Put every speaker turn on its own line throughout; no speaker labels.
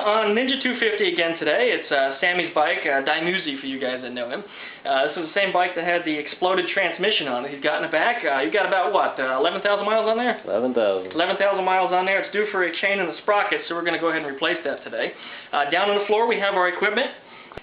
on Ninja 250 again today. It's Sammie's bike, Diemuzi for you guys that know him. This is the same bike that had the exploded transmission on it. He's got in the back. You've got about, what, 11,000 miles on there?
11,000.
11,000 miles on there. It's due for a chain and a sprocket, so we're going to go ahead and replace that today. Down on the floor we have our equipment,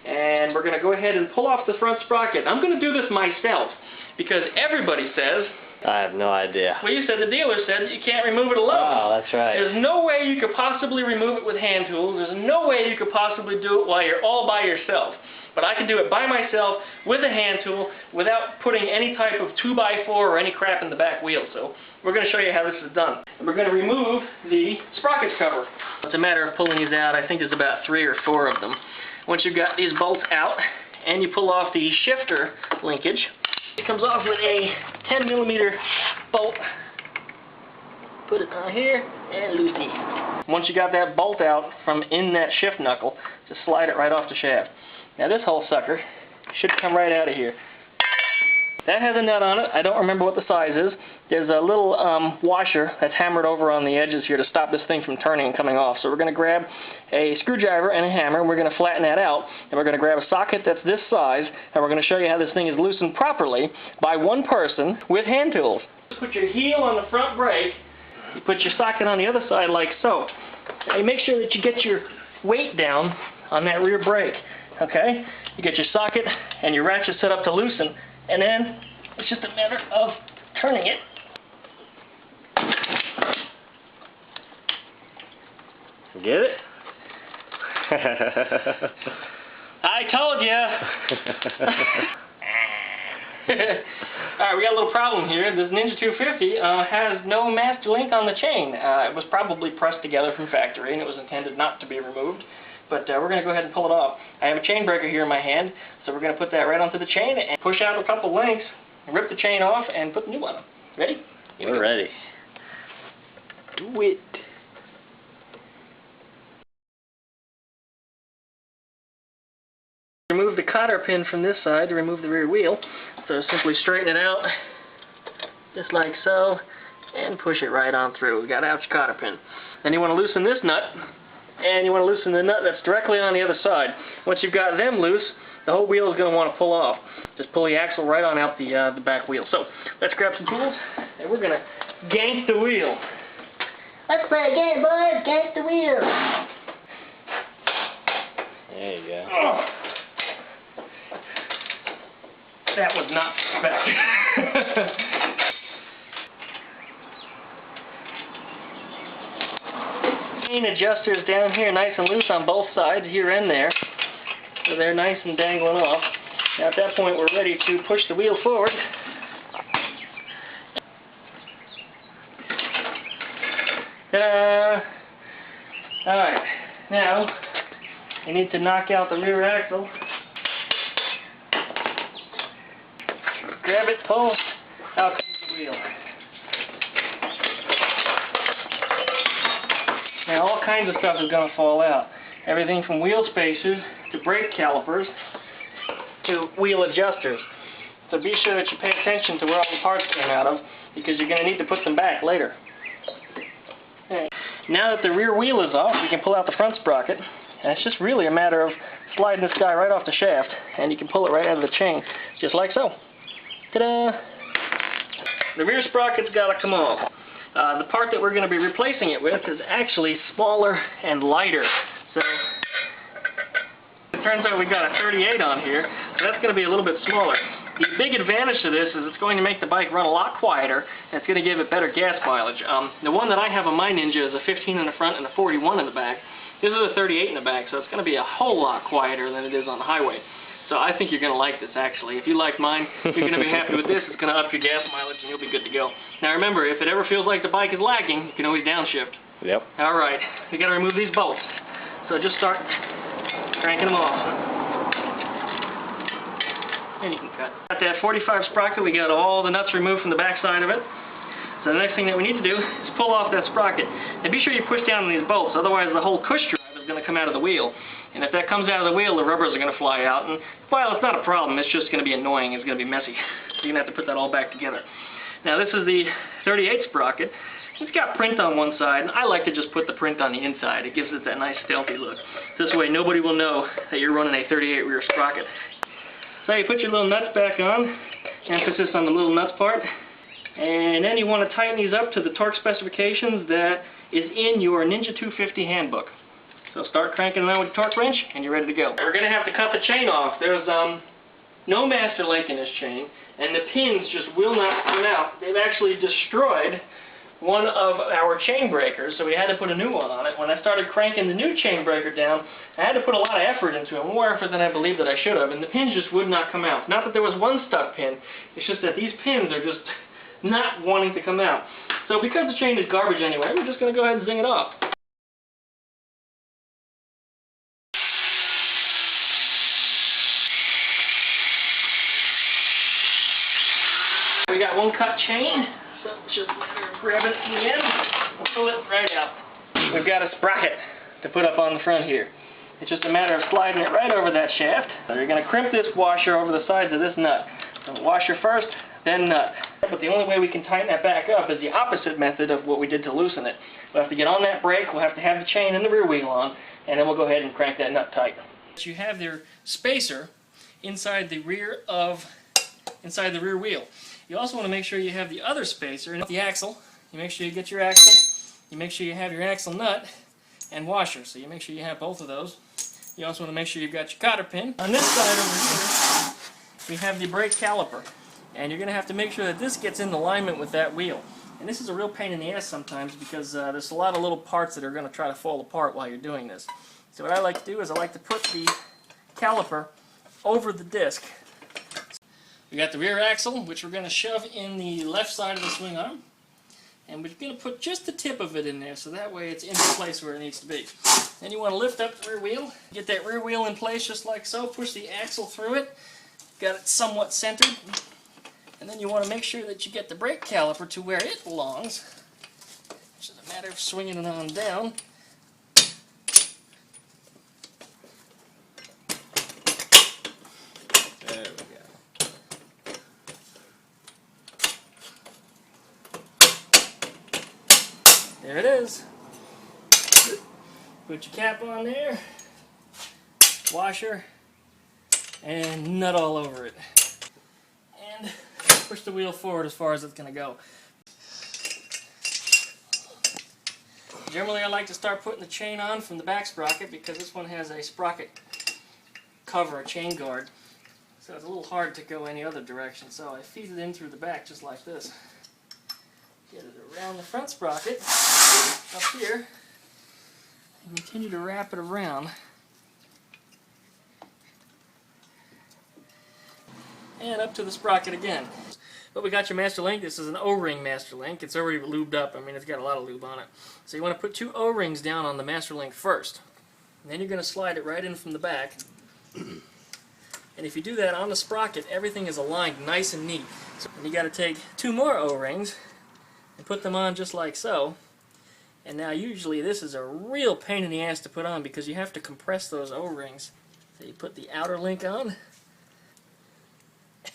and we're going to go ahead and pull off the front sprocket. I'm going to do this myself, because everybody says...
I have no idea.
Well, you said the dealer said you can't remove it alone.
Oh, that's right.
There's no way you could possibly remove it with hand tools. There's no way you could possibly do it while you're all by yourself. But I can do it by myself with a hand tool without putting any type of 2x4 or any crap in the back wheel. So we're going to show you how this is done. And we're going to remove the sprockets cover. It's a matter of pulling these out. I think there's about 3 or 4 of them. Once you've got these bolts out and you pull off the shifter linkage, it comes off with a 10mm bolt. Put it on here and loosen it. Once you got that bolt out from in that shift knuckle, just slide it right off the shaft. Now this whole sucker should come right out of here. That has a nut on it. I don't remember what the size is. There's a little washer that's hammered over on the edges here to stop this thing from turning and coming off. So we're going to grab a screwdriver and a hammer, and we're going to flatten that out. And we're going to grab a socket that's this size, and we're going to show you how this thing is loosened properly by one person with hand tools. Put your heel on the front brake. You put your socket on the other side like so. Now you make sure that you get your weight down on that rear brake. Okay? You get your socket and your ratchet set up to loosen. And then it's just a matter of turning it.
Get it?
I told you. Alright, we got a little problem here. This Ninja 250 has no master link on the chain. It was probably pressed together from factory and it was intended not to be removed. But we're going to go ahead and pull it off. I have a chain breaker here in my hand, so we're going to put that right onto the chain and push out a couple links, rip the chain off, and put the new one on. Ready?
We're ready.
Do it. Remove the cotter pin from this side to remove the rear wheel. So simply straighten it out, just like so, and push it right on through. We've got out your cotter pin. Then you want to loosen this nut. And you want to loosen the nut that's directly on the other side. Once you've got them loose, the whole wheel is going to want to pull off. Just pull the axle right on out the back wheel. So, let's grab some tools, and we're going to gank the wheel. Let's play a game, boys. Gank the wheel.
There you go.
Oh. That was not expected. Adjusters down here nice and loose on both sides, here and there, so they're nice and dangling off. Now at that point we're ready to push the wheel forward. Ta-da! Alright, now you need to knock out the rear axle. Grab it, pull, out comes the wheel. Now all kinds of stuff is going to fall out. Everything from wheel spacers to brake calipers to wheel adjusters. So be sure that you pay attention to where all the parts came out of, because you're going to need to put them back later. Okay. Now that the rear wheel is off, we can pull out the front sprocket. And it's just really a matter of sliding this guy right off the shaft, and you can pull it right out of the chain, just like so. Ta-da! The rear sprocket's got to come off. The part that we're going to be replacing it with is actually smaller and lighter. So it turns out we got a 38 on here, so that's going to be a little bit smaller. The big advantage to this is it's going to make the bike run a lot quieter, and it's going to give it better gas mileage. The one that I have on my Ninja is a 15 in the front and a 41 in the back. This is a 38 in the back, so it's going to be a whole lot quieter than it is on the highway. So I think you're going to like this, actually. If you like mine, you're going to be happy with this. It's going to up your gas mileage, and you'll be good to go. Now remember, if it ever feels like the bike is lagging, you can always downshift.
Yep.
Alright, you got to remove these bolts. So just start cranking them off. And you can cut. Got that 45 sprocket. We got all the nuts removed from the back side of it. So the next thing that we need to do is pull off that sprocket. And be sure you push down on these bolts, otherwise the whole push drive is going to come out of the wheel. And if that comes out of the wheel, the rubbers are going to fly out. And while it's not a problem, it's just going to be annoying. It's going to be messy. So you're going to have to put that all back together. Now this is the 38 sprocket. It's got print on one side, and I like to just put the print on the inside. It gives it that nice stealthy look. This way nobody will know that you're running a 38 rear sprocket. So you put your little nuts back on, emphasis on the little nuts part, and then you want to tighten these up to the torque specifications that is in your Ninja 250 handbook. So start cranking around with the torque wrench, and you're ready to go. We're going to have to cut the chain off. There's no master link in this chain, and the pins just will not come out. They've actually destroyed one of our chain breakers, so we had to put a new one on it. When I started cranking the new chain breaker down, I had to put a lot of effort into it, more effort than I believed that I should have, and the pins just would not come out. Not that there was one stuck pin, it's just that these pins are just not wanting to come out. So because the chain is garbage anyway, we're just going to go ahead and zing it off. We got one cut chain, so it's just a matter of grabbing it from the end and pull it right out. We've got a sprocket to put up on the front here. It's just a matter of sliding it right over that shaft. So you're going to crimp this washer over the sides of this nut. So washer first, then nut. But the only way we can tighten that back up is the opposite method of what we did to loosen it. We'll have to get on that brake, we'll have to have the chain and the rear wheel on, and then we'll go ahead and crank that nut tight. You have their spacer inside the rear wheel. You also want to make sure you have the other spacer and the axle. You make sure you get your axle. You make sure you have your axle nut and washer. So you make sure you have both of those. You also want to make sure you've got your cotter pin. On this side over here, we have the brake caliper. And you're going to have to make sure that this gets in alignment with that wheel. And this is a real pain in the ass sometimes because there's a lot of little parts that are going to try to fall apart while you're doing this. So what I like to do is I like to put the caliper over the disc. We got the rear axle, which we're going to shove in the left side of the swing arm. And we're going to put just the tip of it in there, so that way it's in the place where it needs to be. Then you want to lift up the rear wheel. Get that rear wheel in place just like so. Push the axle through it. Got it somewhat centered. And then you want to make sure that you get the brake caliper to where it belongs. It's just a matter of swinging it on down.
There we go.
There it is. Put your cap on there, washer, and nut all over it. And push the wheel forward as far as it's going to go. Generally I like to start putting the chain on from the back sprocket because this one has a sprocket cover, a chain guard. So it's a little hard to go any other direction. So I feed it in through the back just like this. Get it around the front sprocket, up here, and continue to wrap it around. And up to the sprocket again. But we got your master link. This is an O-ring master link. It's already lubed up. I mean, it's got a lot of lube on it. So you want to put 2 O-rings down on the master link first. And then you're going to slide it right in from the back. And if you do that on the sprocket, everything is aligned nice and neat. So you got to take 2 more O-rings and put them on just like so. And now usually this is a real pain in the ass to put on because you have to compress those O-rings. So you put the outer link on,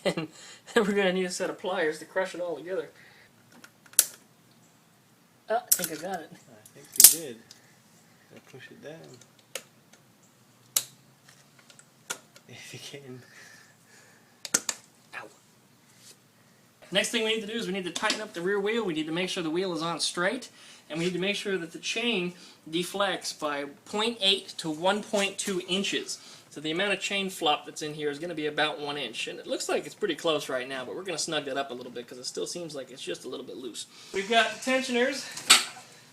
and then we're going to need a set of pliers to crush it all together. Oh, I think I got it.
I think you did. Gotta push it down. If you can.
Ow. Next thing we need to do is we need to tighten up the rear wheel. We need to make sure the wheel is on straight. And we need to make sure that the chain deflects by 0.8 to 1.2 inches. So the amount of chain flop that's in here is going to be about 1 inch. And it looks like it's pretty close right now, but we're going to snug that up a little bit because it still seems like it's just a little bit loose. We've got tensioners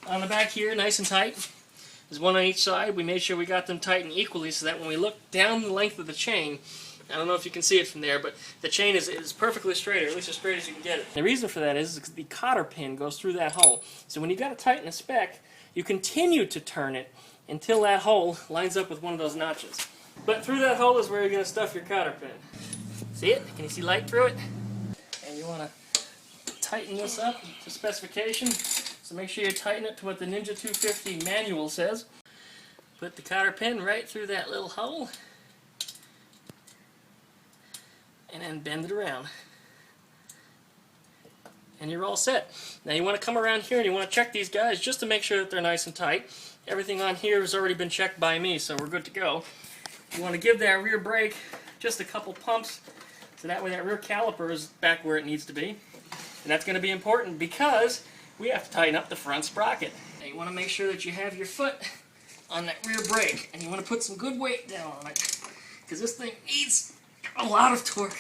on the back here, nice and tight. There's one on each side. We made sure we got them tightened equally so that when we look down the length of the chain, I don't know if you can see it from there, but the chain is perfectly straight, or at least as straight as you can get it. The reason for that is because the cotter pin goes through that hole. So when you've got to tighten a spec, you continue to turn it until that hole lines up with one of those notches. But through that hole is where you're going to stuff your cotter pin. See it? Can you see light through it? And you want to tighten this up to specification. So make sure you tighten it to what the Ninja 250 manual says. Put the cotter pin right through that little hole. And then bend it around. and you're all set. Now you want to come around here and you want to check these guys just to make sure that they're nice and tight. Everything on here has already been checked by me, so we're good to go. You want to give that rear brake just a couple pumps, so that way that rear caliper is back where it needs to be. And that's going to be important because we have to tighten up the front sprocket. Now you want to make sure that you have your foot on that rear brake, and you want to put some good weight down on it, because this thing needs a lot of torque.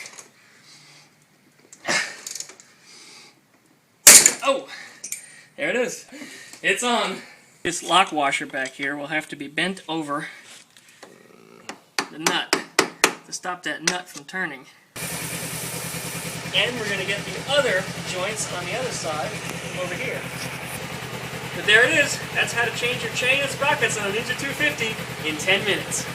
Oh, there it is. It's on. This lock washer back here will have to be bent over the nut to stop that nut from turning. And we're going to get the other joints on the other side over here. But there it is. That's how to change your chain and sprockets on a Ninja 250 in 10 minutes.